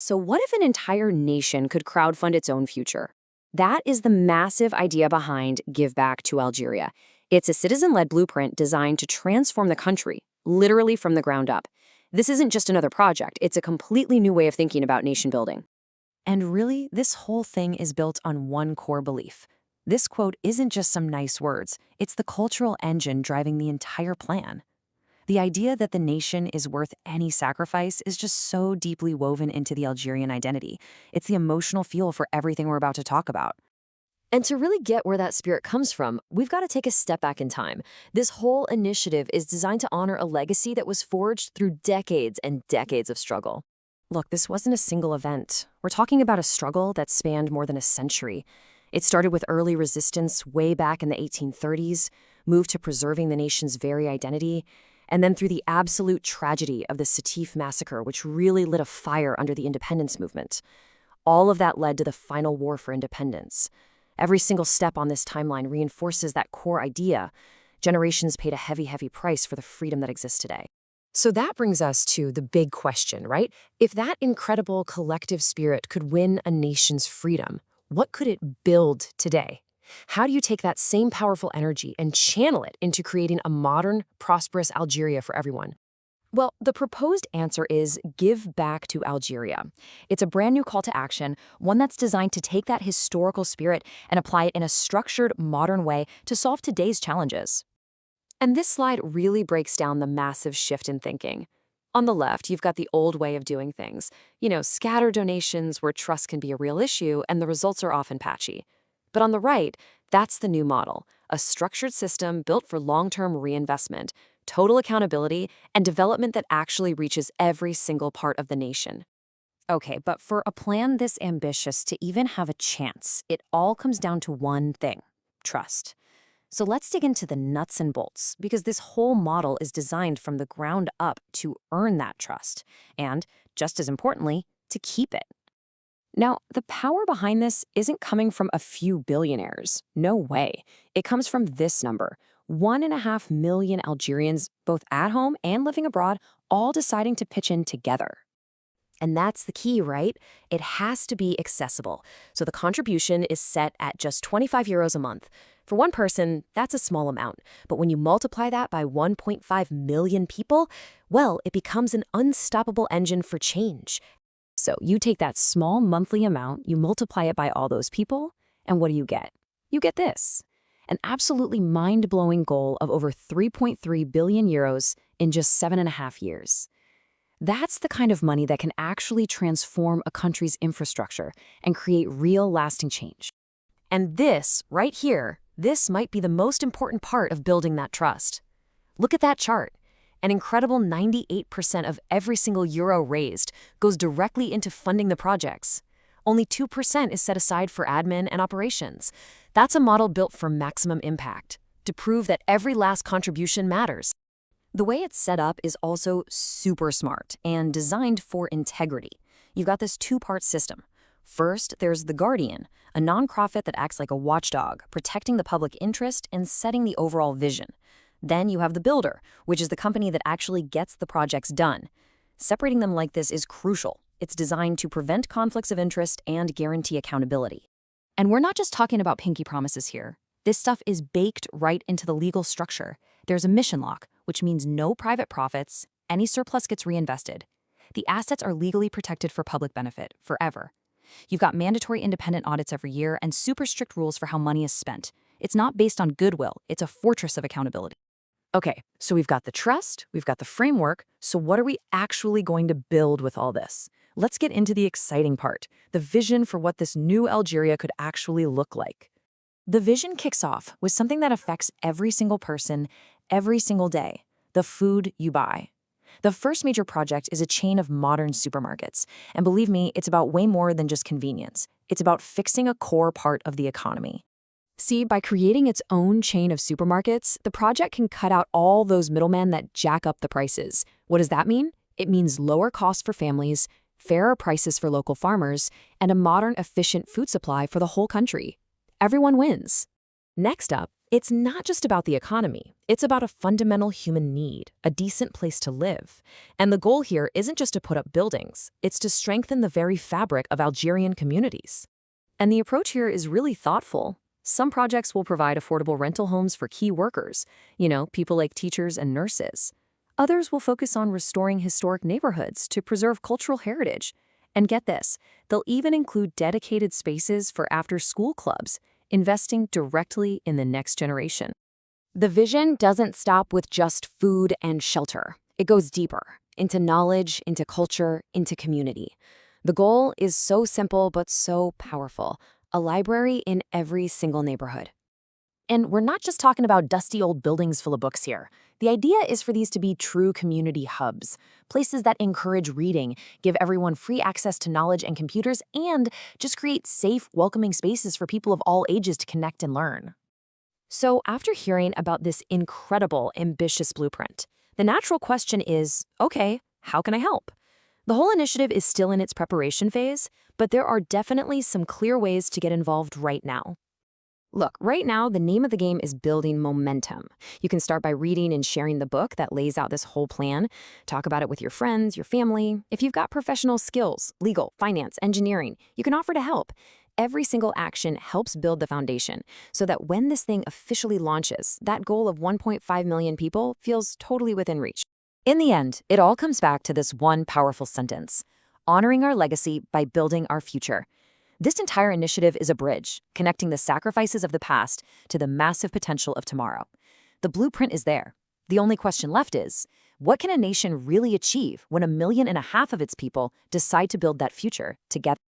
So what if an entire nation could crowdfund its own future? That is the massive idea behind GiveBack to Algeria. It's a citizen-led blueprint designed to transform the country, literally from the ground up. This isn't just another project, it's a completely new way of thinking about nation building. And really, this whole thing is built on one core belief. This quote isn't just some nice words, it's the cultural engine driving the entire plan. The idea that the nation is worth any sacrifice is just so deeply woven into the Algerian identity. It's the emotional fuel for everything we're about to talk about. And to really get where that spirit comes from, we've got to take a step back in time. This whole initiative is designed to honor a legacy that was forged through decades and decades of struggle. Look, this wasn't a single event. We're talking about a struggle that spanned more than a century. It started with early resistance way back in the 1830s, moved to preserving the nation's very identity, and then through the absolute tragedy of the Sétif massacre, which really lit a fire under the independence movement. All of that led to the final war for independence. Every single step on this timeline reinforces that core idea. Generations paid a heavy, heavy price for the freedom that exists today. So that brings us to the big question, right? If that incredible collective spirit could win a nation's freedom, what could it build today? How do you take that same powerful energy and channel it into creating a modern, prosperous Algeria for everyone? Well, the proposed answer is Give Back to Algeria. It's a brand new call to action, one that's designed to take that historical spirit and apply it in a structured, modern way to solve today's challenges. And this slide really breaks down the massive shift in thinking. On the left, you've got the old way of doing things. Scatter donations where trust can be a real issue and the results are often patchy. But on the right, that's the new model, a structured system built for long-term reinvestment, total accountability, and development that actually reaches every single part of the nation. Okay, but for a plan this ambitious to even have a chance, it all comes down to one thing: trust. So let's dig into the nuts and bolts, because this whole model is designed from the ground up to earn that trust, and, just as importantly, to keep it. Now, the power behind this isn't coming from a few billionaires. No way. It comes from this number: 1.5 million Algerians, both at home and living abroad, all deciding to pitch in together. And that's the key, right? It has to be accessible. So the contribution is set at just 25 euros a month. For one person, that's a small amount. But when you multiply that by 1.5 million people, well, it becomes an unstoppable engine for change. So you take that small monthly amount, you multiply it by all those people, and what do you get? You get this: an absolutely mind-blowing goal of over 3.3 billion euros in just 7.5 years. That's the kind of money that can actually transform a country's infrastructure and create real lasting change. And this, right here, this might be the most important part of building that trust. Look at that chart. An incredible 98% of every single euro raised goes directly into funding the projects. Only 2% is set aside for admin and operations. That's a model built for maximum impact, to prove that every last contribution matters. The way it's set up is also super smart and designed for integrity. You've got this two-part system. First, there's the Guardian, a nonprofit that acts like a watchdog, protecting the public interest and setting the overall vision. Then you have the Builder, which is the company that actually gets the projects done. Separating them like this is crucial. It's designed to prevent conflicts of interest and guarantee accountability. And we're not just talking about pinky promises here. This stuff is baked right into the legal structure. There's a mission lock, which means no private profits, any surplus gets reinvested. The assets are legally protected for public benefit, forever. You've got mandatory independent audits every year and super strict rules for how money is spent. It's not based on goodwill, it's a fortress of accountability. Okay, so we've got the trust, we've got the framework, so what are we actually going to build with all this? Let's get into the exciting part, the vision for what this new Algeria could actually look like. The vision kicks off with something that affects every single person, every single day: the food you buy. The first major project is a chain of modern supermarkets, and believe me, it's about way more than just convenience. It's about fixing a core part of the economy. See, by creating its own chain of supermarkets, the project can cut out all those middlemen that jack up the prices. What does that mean? It means lower costs for families, fairer prices for local farmers, and a modern, efficient food supply for the whole country. Everyone wins. Next up, It's not just about the economy. It's about a fundamental human need, a decent place to live. And the goal here isn't just to put up buildings, it's to strengthen the very fabric of Algerian communities. And the approach here is really thoughtful. Some projects will provide affordable rental homes for key workers, people like teachers and nurses. Others will focus on restoring historic neighborhoods to preserve cultural heritage. And get this, they'll even include dedicated spaces for after-school clubs, investing directly in the next generation. The vision doesn't stop with just food and shelter. It goes deeper, into knowledge, into culture, into community. The goal is so simple but so powerful, a library in every single neighborhood. And we're not just talking about dusty old buildings full of books here. The idea is for these to be true community hubs, places that encourage reading, give everyone free access to knowledge and computers, and just create safe, welcoming spaces for people of all ages to connect and learn. So after hearing about this incredible, ambitious blueprint, the natural question is, okay, how can I help? The whole initiative is still in its preparation phase, but there are definitely some clear ways to get involved right now. Look, right now, the name of the game is building momentum. You can start by reading and sharing the book that lays out this whole plan. Talk about it with your friends, your family. If you've got professional skills, legal, finance, engineering, you can offer to help. Every single action helps build the foundation so that when this thing officially launches, that goal of 1.5 million people feels totally within reach. In the end, it all comes back to this one powerful sentence: honoring our legacy by building our future. This entire initiative is a bridge, connecting the sacrifices of the past to the massive potential of tomorrow. The blueprint is there. The only question left is, what can a nation really achieve when 1.5 million of its people decide to build that future together?